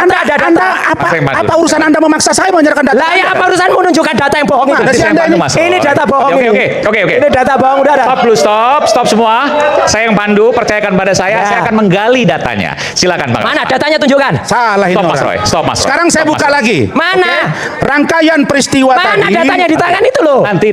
Apa urusan Anda memaksa saya menyerahkan data? Lah ya apa urusan menunjukkan data yang bohong itu? Ini data bohong ini. Oke. Ini data bohong udah ada. Stop dulu, stop semua. Saya yang pandu, percayakan pada saya akan menggali datanya. Silakan Bang. Mana datanya tunjukkan? Salah ini. Stop Mas Roy. Sekarang saya buka lagi. Mana? Rangkaian peristiwa tadi. Mana datanya di tangan itu loh? Nanti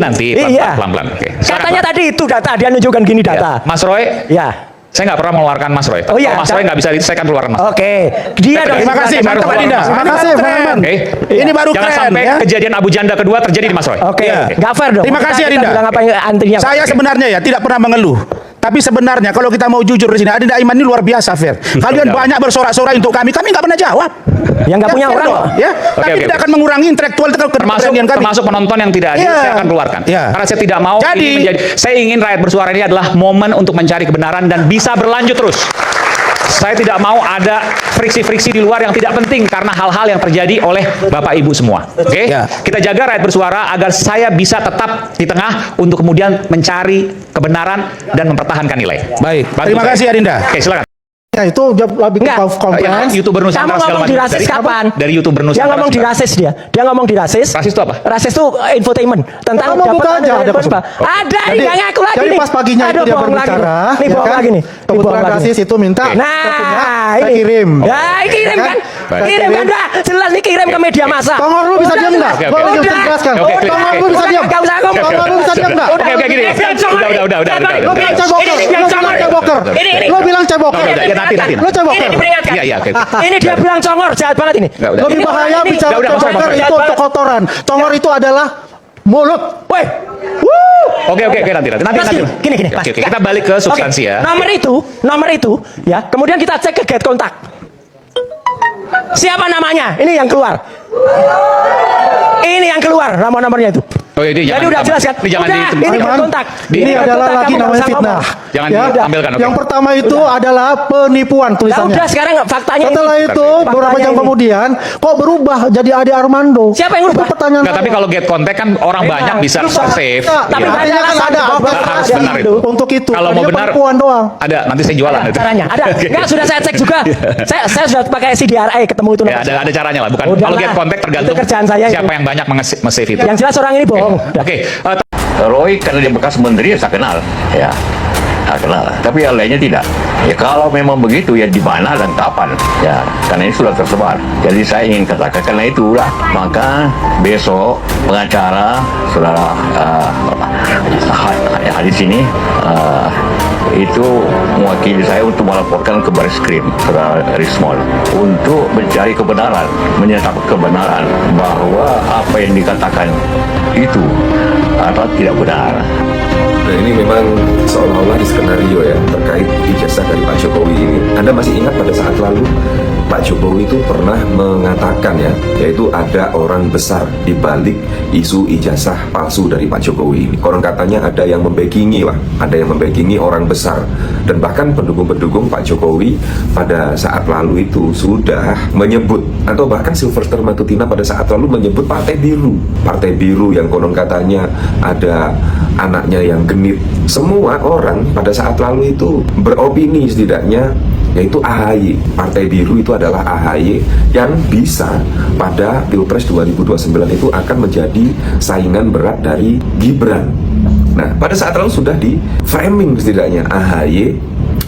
pelan-pelan. Oke. Katanya tadi itu data, dia nunjukkan gini data. Mas Roy? Ya. Saya nggak pernah mengeluarkan Mas Roy. Oh iya. Mas Roy nggak bisa, saya akan keluarkan Mas. Oke. Dia dong. Terima kasih, mantap Adinda. Terima kasih, Firman. Ini baru Jangan keren sampai ya. kejadian Abu Janda kedua terjadi di Mas Roy. Oke. Nggak fair dong. Terima kasih Adinda. Saya sebenarnya ya tidak pernah mengeluh. Tapi sebenarnya kalau kita mau jujur di sini, Adinda Aiman ini luar biasa, Fer. Kalian banyak bersorak-sorai untuk kami nggak pernah jawab. Yang nggak punya orang, ya. Tapi tidak akan mengurangi intelektual keberanian kami. Termasuk penonton yang tidak adil, saya akan keluarkan. Karena saya tidak mau ini menjadi. Saya ingin rakyat bersuara ini adalah momen untuk mencari kebenaran dan bisa berlanjut terus. Saya tidak mau ada friksi-friksi di luar yang tidak penting karena hal-hal yang terjadi oleh Bapak Ibu semua. Oke? Kita jaga rakyat bersuara agar saya bisa tetap di tengah untuk kemudian mencari kebenaran dan mempertahankan nilai. Baik. Terima kasih Adinda. Oke, silakan. Ya itu lebih ke conference. YouTuber Nusantara segala macam. Di rasis kapan? Dari YouTuber Nusantara. Dia ngomong di rasis dia. Dia ngomong di rasis. Rasis itu apa? Rasis itu infotainment tentang kamu buka aja ada Ada ini nggak ngaku lagi jadi nih. pas paginya itu dia berbicara. Nih bohong lagi nih. Kebetulan rasis itu minta. Nah, ini kirim. Ya, kirim kan. Kirim kan dah. Jelas nih kirim ke media massa. Tongor lu bisa diam enggak? Gua bisa jelaskan. Tongor lu bisa diam. Enggak usah ngomong. Tongor lu bisa diam enggak? Oke, gini. Udah. Lu bilang ceboker. Lu bilang ceboker. Nanti. Lu ceboker. Diperingatkan. Iya, oke. Ini dia bilang congor, jahat banget ini. Lebih bahaya bicara ceboker itu untuk kotoran. Tongor itu adalah mulut. Woi. Oke, nanti. Gini. Oke, kita balik ke substansi ya. Nomor itu ya. Kemudian kita cek ke get kontak. Siapa namanya? Ini yang keluar. Ini yang keluar nomornya itu. Oh iya, jadi udah jelas kan? Ini jangan ini kontak. Ini adalah lagi namanya fitnah. Jangan ya, ditampilkan. Yang pertama itu adalah penipuan tulisannya. Udah sekarang faktanya setelah ini. itu beberapa jam kemudian kok berubah jadi Ade Armando. Siapa yang berubah? Pertanyaan. Enggak, tapi kalau get contact kan orang banyak bisa save. Tapi artinya kan ada harus benar itu. Untuk itu. Kalau mau benar doang. Ada, nanti saya jualan itu. Caranya ada. Enggak, sudah saya cek juga. Saya sudah pakai CDRA ketemu itu. Ya, ada caranya lah. Bukan kalau get contact tergantung siapa yang banyak nge-save itu. Yang jelas orang ini bohong. Oke. Roy karena dia bekas menteri saya kenal, ya. Saya kenal, tapi yang lainnya tidak. Ya kalau memang begitu ya di mana dan kapan, ya karena ini sudah tersebar. Jadi saya ingin katakan karena itulah maka besok pengacara saudara di sini itu mewakili saya untuk melaporkan ke Barreskrim saudara Rismol untuk mencari kebenaran, menyatakan kebenaran bahwa apa yang dikatakan itu adalah tidak benar. Nah ini memang seolah-olah di skenario ya terkait ijazah dari Pak Jokowi ini. Anda masih ingat pada saat lalu Pak Jokowi itu pernah mengatakan ya, yaitu ada orang besar di balik isu ijazah palsu dari Pak Jokowi ini. Konon katanya ada yang membackingi lah, ada yang membackingi orang besar. Dan bahkan pendukung-pendukung Pak Jokowi pada saat lalu itu sudah menyebut, atau bahkan Sylvester Matutina pada saat lalu menyebut Partai Biru. Partai Biru yang konon katanya ada anaknya yang genit. Semua orang pada saat lalu itu beropini setidaknya yaitu AHY. Partai Biru itu adalah AHY yang bisa pada Pilpres 2029 itu akan menjadi saingan berat dari Gibran. Nah, pada saat lalu sudah di framing setidaknya AHY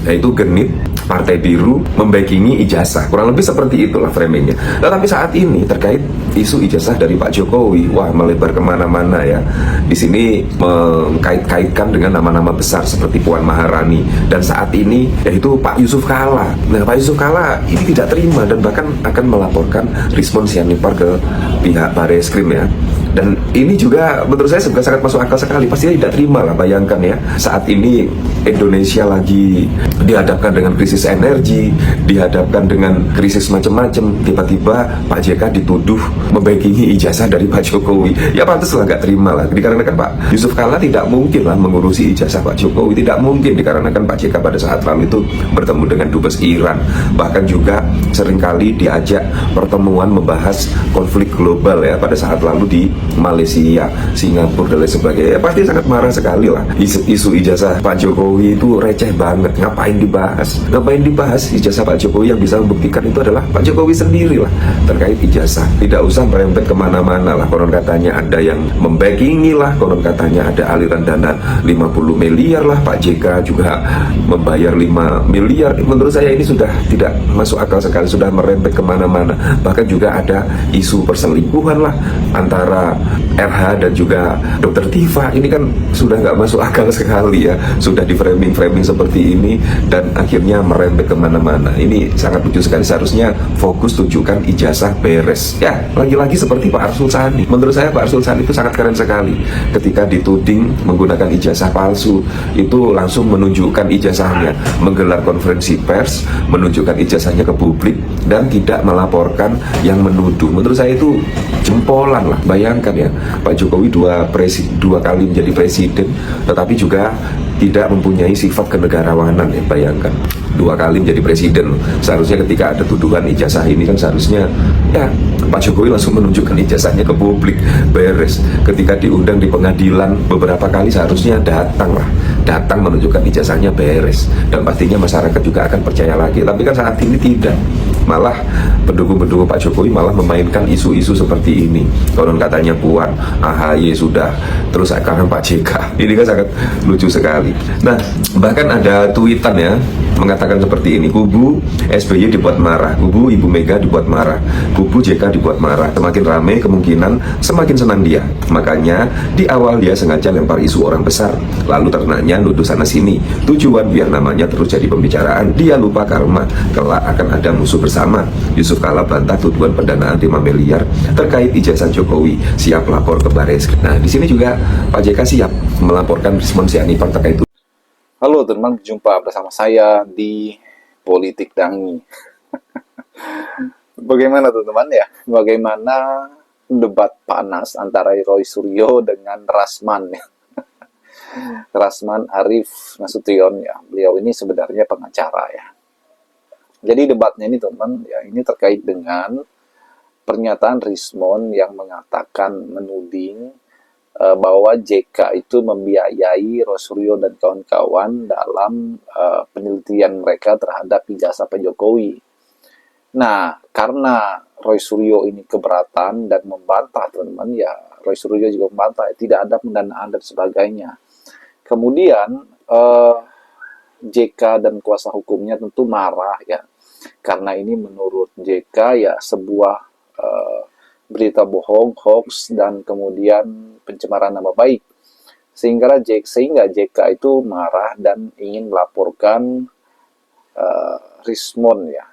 yaitu genit, Partai Biru membackingi ijazah, kurang lebih seperti itulah framingnya. Tetapi saat ini terkait isu ijazah dari Pak Jokowi, wah melebar kemana-mana ya. Di sini mengkait-kaitkan dengan nama-nama besar seperti Puan Maharani dan saat ini yaitu Pak Yusuf Kalla. Nah, Pak Yusuf Kalla ini tidak terima dan bahkan akan melaporkan Rizwan Sianipar ke pihak Barreskrim ya. Dan ini juga menurut saya juga sangat masuk akal sekali. Pasti tidak terima lah, bayangkan ya. Saat ini Indonesia lagi dihadapkan dengan krisis energi, dihadapkan dengan krisis macam-macam. Tiba-tiba Pak JK dituduh membackingi ijazah dari Pak Jokowi. Ya pantaslah nggak terima lah. Dikarenakan Pak Yusuf Kalla tidak mungkin lah mengurusi ijazah Pak Jokowi. Tidak mungkin dikarenakan Pak JK pada saat lalu itu bertemu dengan Dubes Iran. Bahkan juga seringkali diajak pertemuan membahas konflik global ya pada saat lalu di Malaysia, Singapura dan lain sebagainya, ya pasti sangat marah sekali lah. Isu ijazah Pak Jokowi itu receh banget, ngapain dibahas ijazah Pak Jokowi? Yang bisa membuktikan itu adalah Pak Jokowi sendiri lah terkait ijazah. Tidak usah merembet kemana-mana lah, konon katanya ada yang membackingi lah, konon katanya ada aliran dana 50 miliar lah, Pak JK juga membayar 5 miliar. Menurut saya ini sudah tidak masuk akal sekali, sudah merembet kemana-mana. Bahkan juga ada isu perselingkuhan lah antara RH dan juga Dokter Tifa. Ini kan sudah nggak masuk akal sekali ya, sudah di framing seperti ini dan akhirnya merembet kemana-mana. Ini sangat lucu sekali. Seharusnya fokus tunjukkan ijazah beres ya. Lagi-lagi seperti Pak Arsul Sani, menurut saya Pak Arsul Sani itu sangat keren sekali ketika dituding menggunakan ijazah palsu, itu langsung menunjukkan ijazahnya, menggelar konferensi pers, menunjukkan ijazahnya ke publik dan tidak melaporkan yang menuduh. Menurut saya itu jempolan lah. Bayangkan ya, Pak Jokowi dua kali menjadi presiden, tetapi juga tidak mempunyai sifat kenegarawanan ya. Bayangkan 2 kali menjadi presiden. Seharusnya ketika ada tuduhan ijazah ini kan seharusnya ya Pak Jokowi langsung menunjukkan ijazahnya ke publik, beres. Ketika diundang di pengadilan beberapa kali seharusnya datang menunjukkan ijazahnya, beres. Dan pastinya masyarakat juga akan percaya lagi. Tapi kan saat ini tidak. Malah pendukung-pendukung Pak Jokowi malah memainkan isu-isu seperti ini. Konon katanya Puan, AHY sudah, terus sekarang Pak JK. Ini kan sangat lucu sekali. Nah, bahkan ada tweetan ya mengatakan seperti ini: kubu SBY dibuat marah, kubu Ibu Mega dibuat marah, kubu JK dibuat marah. Semakin ramai kemungkinan semakin senang dia. Makanya di awal dia sengaja lempar isu orang besar, lalu ternaknya nuduh sana sini. Tujuan biar namanya terus jadi pembicaraan. Dia lupa karma, kelak akan ada musuh bersama. Yusuf Kala bantah tuduhan pendanaan 5 miliar terkait ijazah Jokowi, siap lapor ke Baris. Nah, di sini juga Pak JK siap melaporkan Rismon Sianipar terkait itu. Halo teman, jumpa bersama saya di Politik Dangi. Bagaimana teman-teman ya? Bagaimana debat panas antara Roy Suryo dengan Rasman ya? Rasman Arif Nasution ya. Beliau ini sebenarnya pengacara ya. Jadi debatnya ini teman-teman ya, ini terkait dengan pernyataan Rismon yang mengatakan, menuding bahwa JK itu membiayai Roy Suryo dan kawan-kawan dalam penelitian mereka terhadap ijazah Pak Jokowi. Nah, karena Roy Suryo ini keberatan dan membantah teman-teman ya, Roy Suryo juga membantah tidak ada pendanaan dan sebagainya. Kemudian JK dan kuasa hukumnya tentu marah ya, karena ini menurut JK ya sebuah berita bohong, hoax, dan kemudian pencemaran nama baik. Sehingga JK itu marah dan ingin melaporkan Rismon ya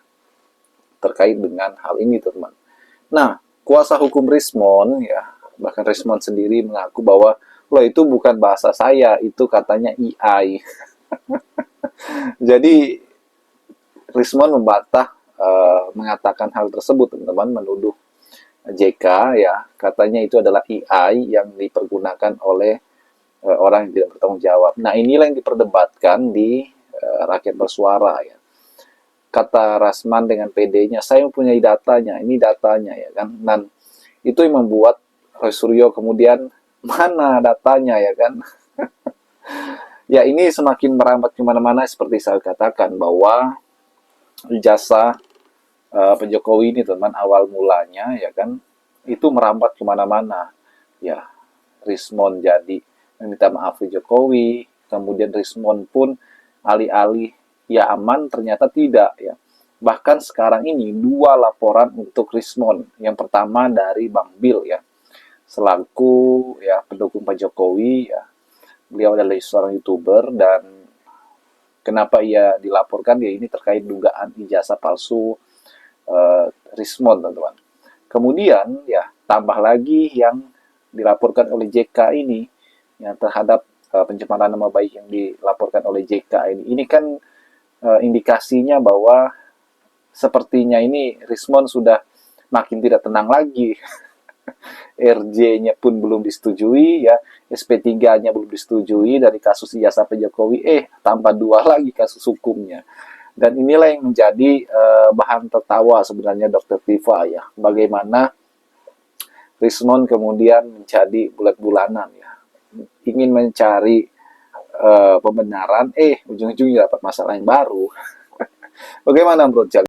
terkait dengan hal ini teman. Nah, kuasa hukum Rismon ya, bahkan Rismon sendiri mengaku bahwa loh itu bukan bahasa saya, itu katanya AI. Jadi Rismon membantah, mengatakan hal tersebut teman-teman, menuduh JK ya, katanya itu adalah AI yang dipergunakan oleh orang yang tidak bertanggung jawab. Nah, inilah yang diperdebatkan di Rakyat Bersuara ya. Kata Rasman dengan PD-nya, saya mempunyai datanya, ini datanya ya kan. Dan itu yang membuat Roy Suryo kemudian, mana datanya ya kan. Ya, ini semakin merambat kemana-mana seperti saya katakan bahwa ijazah Pak Jokowi ini teman, awal mulanya ya kan, itu merambat kemana-mana ya. Rismon jadi meminta maaf ke Jokowi, kemudian Rismon pun alih-alih ya aman, ternyata tidak ya. Bahkan sekarang ini 2 laporan untuk Rismon. Yang pertama dari Bang Bill ya, selaku ya pendukung Pak Jokowi ya. Beliau adalah seorang YouTuber, dan kenapa ia dilaporkan ya, ini terkait dugaan ijazah palsu Rismon teman-teman. Kemudian ya tambah lagi yang dilaporkan oleh JK ini yang terhadap pencemaran nama baik yang dilaporkan oleh JK ini. Ini kan indikasinya bahwa sepertinya ini Rismon sudah makin tidak tenang lagi. RJ-nya pun belum disetujui ya, SP3-nya belum disetujui dari kasus ijazah Pak Jokowi, tambah 2 lagi kasus hukumnya. Dan inilah yang menjadi bahan tertawa sebenarnya Dr. Tifa ya, bagaimana Rismon kemudian menjadi bulat-bulanan ya, ingin mencari pembenaran, ujung-ujungnya dapat masalah yang baru. Bagaimana menurut Jal?